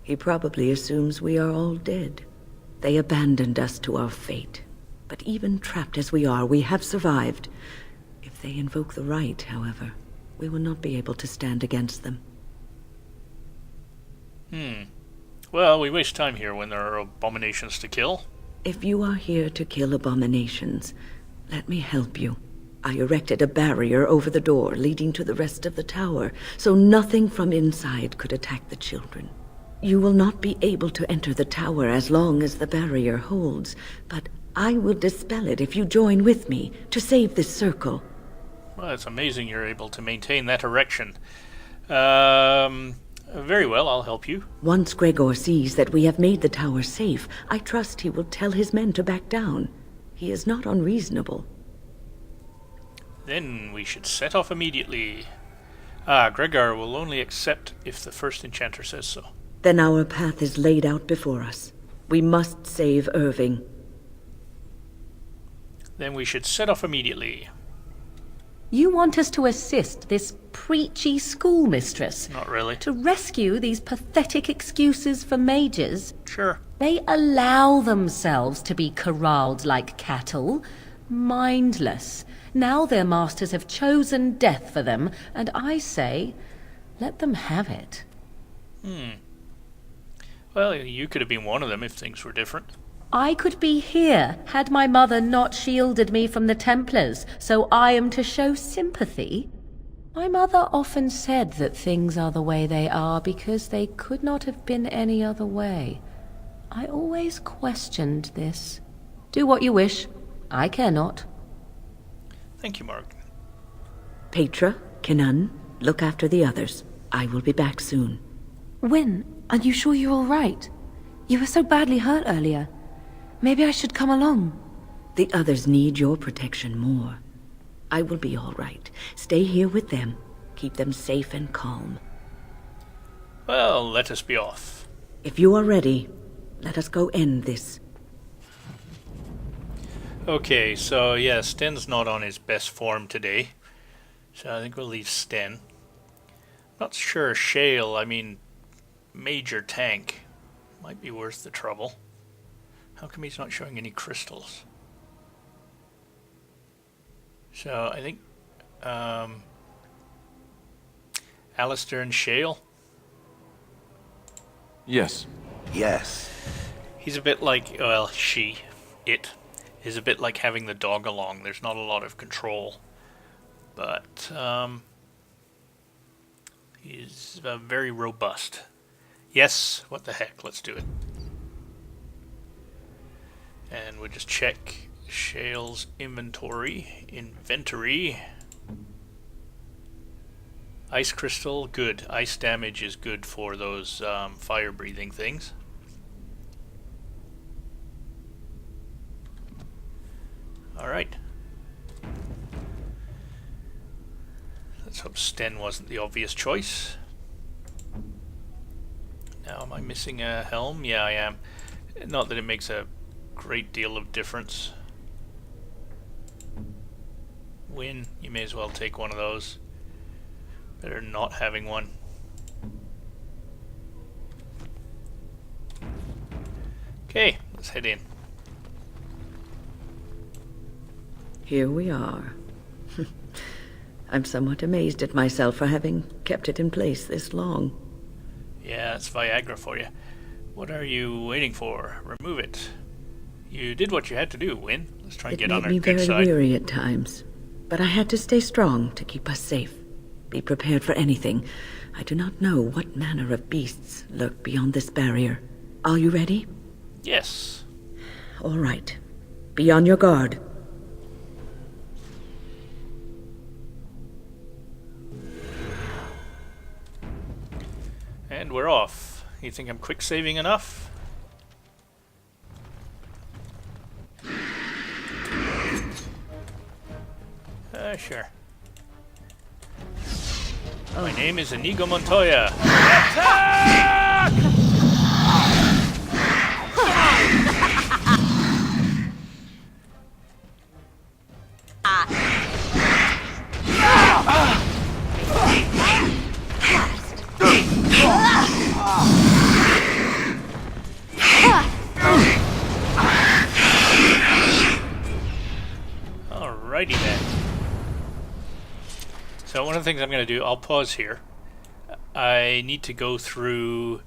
He probably assumes we are all dead. They abandoned us to our fate. But even trapped as we are, we have survived. If they invoke the right, however, we will not be able to stand against them. Well, we waste time here when there are abominations to kill. If you are here to kill abominations, let me help you. I erected a barrier over the door leading to the rest of the tower, so nothing from inside could attack the children. You will not be able to enter the tower as long as the barrier holds, but I will dispel it if you join with me to save this circle. Well, it's amazing you're able to maintain that erection. Very well, I'll help you. Once Gregor sees that we have made the tower safe, I trust he will tell his men to back down. He is not unreasonable. Then we should set off immediately. Gregor will only accept if the first enchanter says so. Then our path is laid out before us. We must save Irving. Then we should set off immediately. You want us to assist this preachy schoolmistress? Not really. To rescue these pathetic excuses for mages? Sure. They allow themselves to be corralled like cattle. Mindless. Now their masters have chosen death for them, and I say, let them have it. Well, you could have been one of them if things were different. I could be here had my mother not shielded me from the Templars, so I am to show sympathy. My mother often said that things are the way they are because they could not have been any other way. I always questioned this. Do what you wish. I care not. Thank you, Morgan. Petra, Kenan, look after the others. I will be back soon. Wyn, are you sure you're all right? You were so badly hurt earlier. Maybe I should come along. The others need your protection more. I will be all right. Stay here with them. Keep them safe and calm. Well, let us be off. If you are ready, let us go end this. Okay, so yeah, Sten's not on his best form today. So I think we'll leave Sten. Not sure Shale, Major Tank, might be worth the trouble. How come he's not showing any crystals? So I think Alistair and Shale. Yes. Yes. He's a bit like, well, it is a bit like having the dog along. There's not a lot of control, but he's very robust. Yes, what the heck, let's do it. And we'll just check Shale's inventory. Ice crystal, good. Ice damage is good for those fire-breathing things. Alright. Let's hope Sten wasn't the obvious choice. Now, am I missing a helm? Yeah, I am. Not that it makes a great deal of difference. Win, you may as well take one of those. Better not having one. Okay, let's head in. Here we are. I'm somewhat amazed at myself for having kept it in place this long. Yeah, it's Viagra for you. What are you waiting for? Remove it. You did what you had to do, Wyn. Let's try and get on our good It made me side. very weary at times, but I had to stay strong to keep us safe. Be prepared for anything. I do not know what manner of beasts lurk beyond this barrier. Are you ready? Yes. All right. Be on your guard. And we're off. You think I'm quick saving enough? Sure. My name is Inigo Montoya. Attack! one of the things I'm going to do, I'll pause here. I need to go through,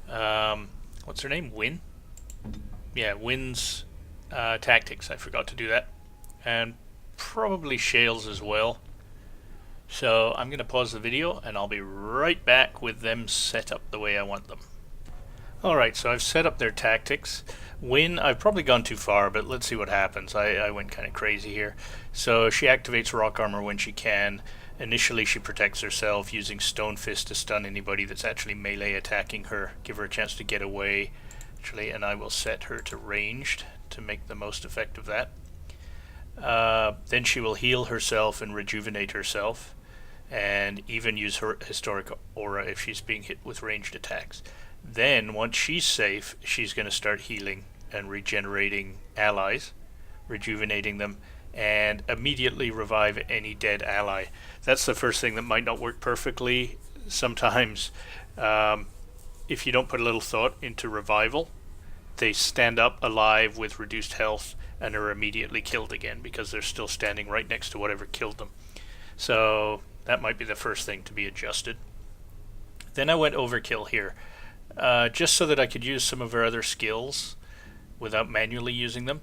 what's her name? Win? Yeah, Win's tactics. I forgot to do that. And probably Shale's as well. So I'm going to pause the video and I'll be right back with them set up the way I want them. Alright, so I've set up their tactics. Win, I've probably gone too far, but let's see what happens. I went kind of crazy here. So she activates rock armor when she can. Initially she protects herself using Stone Fist to stun anybody that's actually melee attacking her. Give her a chance to get away. Actually, and I will set her to ranged to make the most effect of that. Then she will heal herself and rejuvenate herself, and even use her historic aura if she's being hit with ranged attacks. Then, once she's safe, she's going to start healing and regenerating allies, rejuvenating them, and immediately revive any dead ally. That's the first thing that might not work perfectly. Sometimes, if you don't put a little thought into revival, they stand up alive with reduced health and are immediately killed again because they're still standing right next to whatever killed them. So that might be the first thing to be adjusted. Then I went overkill here, just so that I could use some of her other skills without manually using them.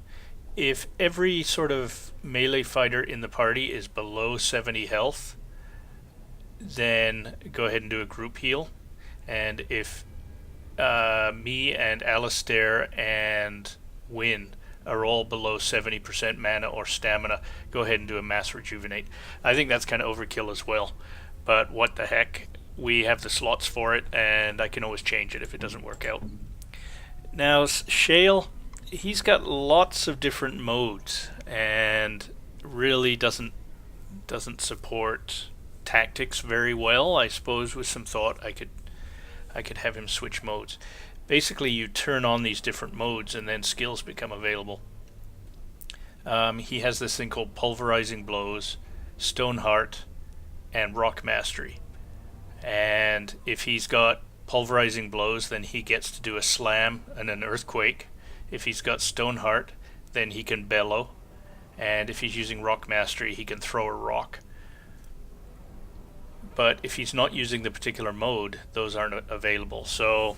If every sort of melee fighter in the party is below 70 health, then go ahead and do a group heal. And if me and Alistair and Win are all below 70% mana or stamina, go ahead and do a mass rejuvenate. I think that's kind of overkill as well, but what the heck, we have the slots for it and I can always change it if it doesn't work out. Now Shale, he's got lots of different modes and really doesn't support tactics very well. I suppose with some thought I could have him switch modes. Basically, you turn on these different modes and then skills become available. He has this thing called Pulverizing Blows, Stoneheart, and Rock Mastery. And if he's got Pulverizing Blows, then he gets to do a Slam and an Earthquake. If he's got Stoneheart, then he can Bellow. And if he's using Rock Mastery, he can throw a rock. But if he's not using the particular mode, those aren't available. So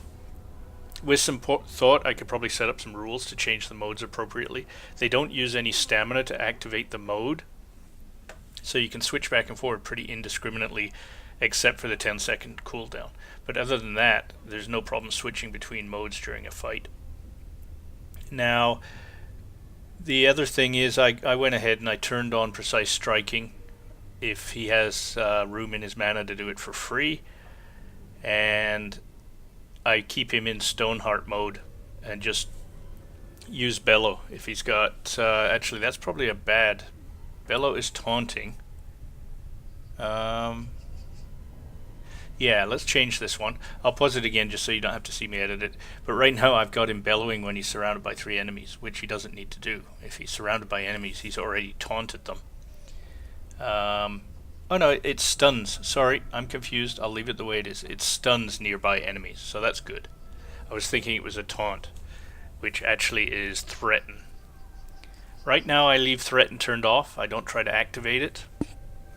with some thought, I could probably set up some rules to change the modes appropriately. They don't use any stamina to activate the mode, so you can switch back and forward pretty indiscriminately, except for the 10-second cooldown. But other than that, there's no problem switching between modes during a fight. Now, the other thing is I went ahead and I turned on Precise Striking if he has room in his mana to do it for free, and I keep him in Stoneheart mode and just use Bellow if he's got actually that's probably a bad. Bellow is taunting. Yeah, let's change this one. I'll pause it again just so you don't have to see me edit it. But right now I've got him bellowing when he's surrounded by 3 enemies, which he doesn't need to do. If he's surrounded by enemies, he's already taunted them. Oh no, it stuns. Sorry, I'm confused. I'll leave it the way it is. It stuns nearby enemies, so that's good. I was thinking it was a taunt, which actually is threaten. Right now I leave threaten turned off. I don't try to activate it.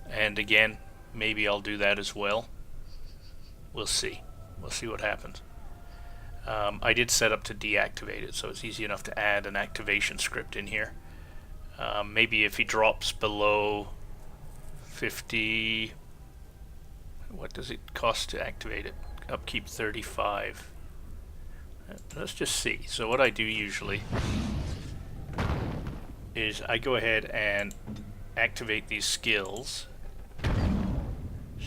And again, maybe I'll do that as well. We'll see. We'll see what happens. I did set up to deactivate it, so it's easy enough to add an activation script in here. Maybe if he drops below 50, what does it cost to activate it? Upkeep 35. Let's just see. So what I do usually is I go ahead and activate these skills.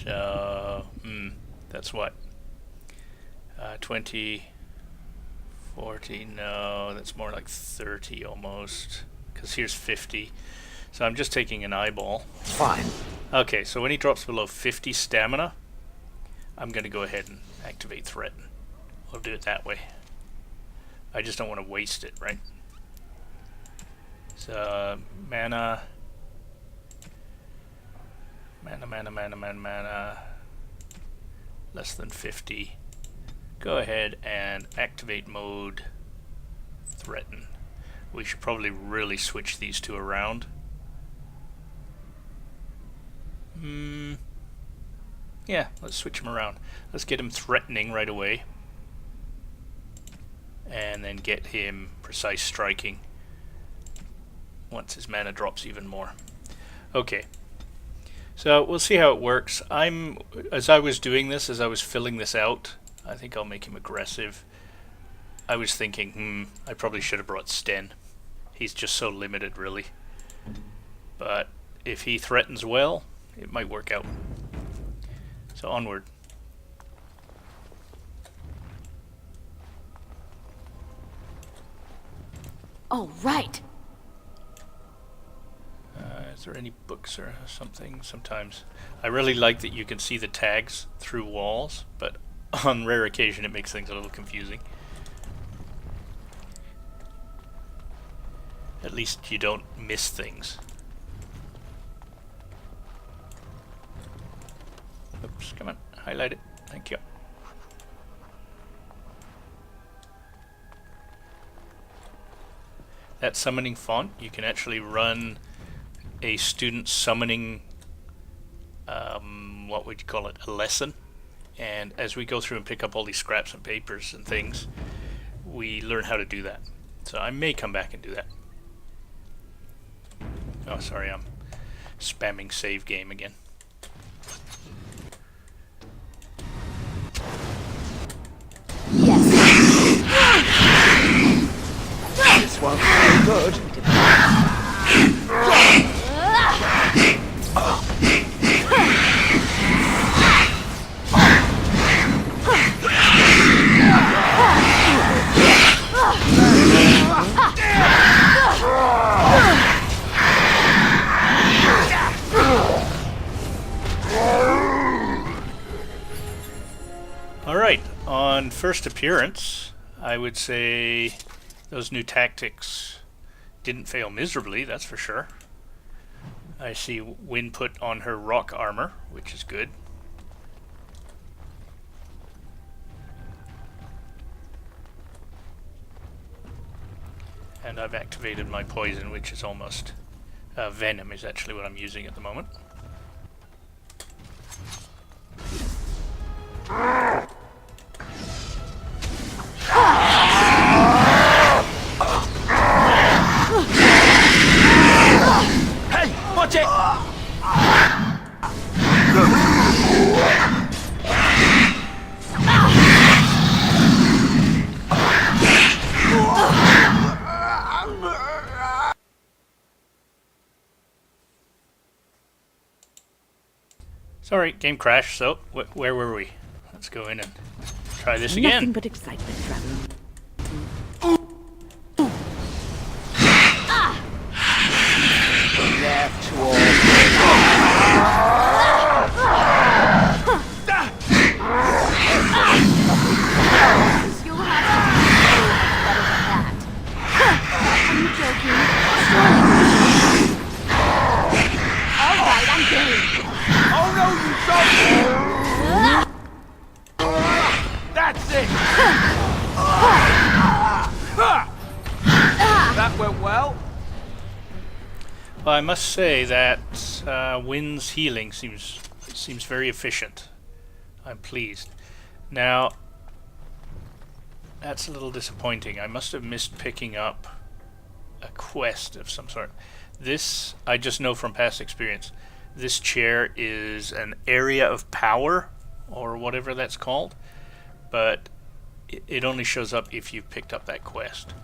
So that's what 20, 40, no, that's more like 30 almost, because here's 50. So I'm just taking an eyeball. Fine. Okay, so when he drops below 50 stamina, I'm going to go ahead and activate Threaten. I'll do it that way. I just don't want to waste it, right? So, mana, less than 50. Go ahead and activate mode, Threaten. We should probably really switch these two around. Yeah, let's switch him around. Let's get him threatening right away. And then get him precise striking once his mana drops even more. Okay. So we'll see how it works. As I was doing this, as I was filling this out, I think I'll make him aggressive. I was thinking, I probably should have brought Sten. He's just so limited, really. But if he threatens well, it might work out. So onward. All right. Is there any books or something? Sometimes. I really like that you can see the tags through walls, but on rare occasion it makes things a little confusing. At least you don't miss things. Oops, come on, highlight it. Thank you. That summoning font, you can actually run a student summoning, what would you call it, a lesson. And as we go through and pick up all these scraps and papers and things, we learn how to do that. So I may come back and do that. Oh, sorry, I'm spamming save game again. This won't be good. Alright, on first appearance, I would say those new tactics didn't fail miserably, that's for sure. I see Wynn put on her rock armor, which is good. And I've activated my poison, which is almost... venom is actually what I'm using at the moment. Hey, watch it! Sorry, game crashed, so where were we? Let's go in and try this again. Nothing but excitement, traveler. Left to all. You'll have to better than that. Are you joking? All right, I'm game. Oh no, you don't! That's it! That went well. Well, I must say that Wynn's healing seems very efficient. I'm pleased. Now, that's a little disappointing. I must have missed picking up a quest of some sort. This, I just know from past experience, this chair is an area of power, or whatever that's called, but it only shows up if you've picked up that quest.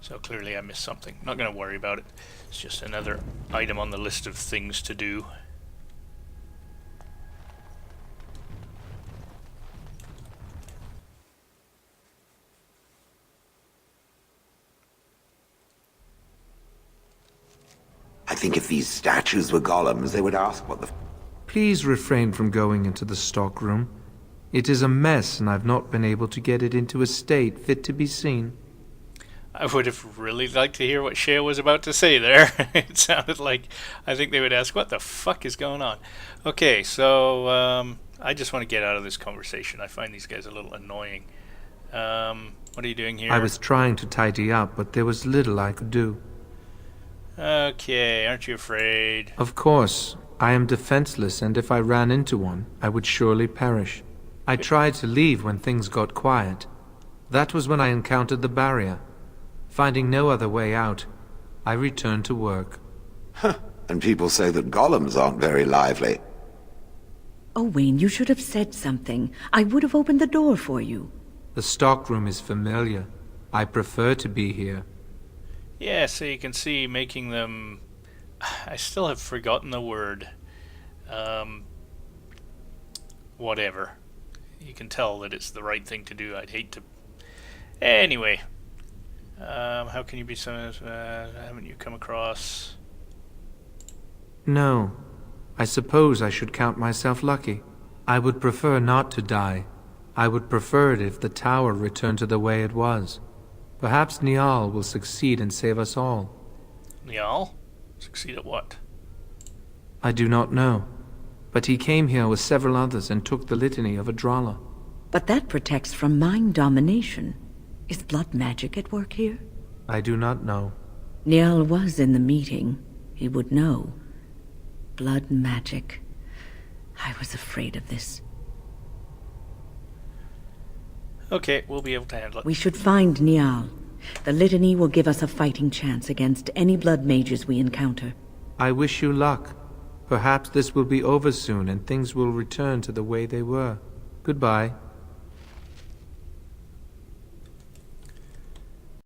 So clearly I missed something. Not going to worry about it. It's just another item on the list of things to do. I think if these statues were golems, they would ask what the... Please refrain from going into the stockroom. It is a mess, and I've not been able to get it into a state fit to be seen. I would have really liked to hear what Shea was about to say there. It sounded like I think they would ask, what the fuck is going on? Okay, so I just want to get out of this conversation. I find these guys a little annoying. What are you doing here? I was trying to tidy up, but there was little I could do. Okay, aren't you afraid? Of course. I am defenseless, and if I ran into one, I would surely perish. I tried to leave when things got quiet. That was when I encountered the barrier. Finding no other way out, I returned to work. And people say that golems aren't very lively. Owain, you should have said something. I would have opened the door for you. The stockroom is familiar. I prefer to be here. Yeah, so you can see making them... I still have forgotten the word. Whatever. You can tell that it's the right thing to do. I'd hate to... Anyway. How can you be so... haven't you come across... No. I suppose I should count myself lucky. I would prefer not to die. I would prefer it if the tower returned to the way it was. Perhaps Niall will succeed and save us all. Niall? Succeed at what? I do not know. But he came here with several others and took the litany of Adralla. But that protects from mind domination. Is blood magic at work here? I do not know. Niall was in the meeting. He would know. Blood magic. I was afraid of this. Okay, we'll be able to handle it. We should find Niall. The litany will give us a fighting chance against any blood mages we encounter. I wish you luck. Perhaps this will be over soon and things will return to the way they were. Goodbye.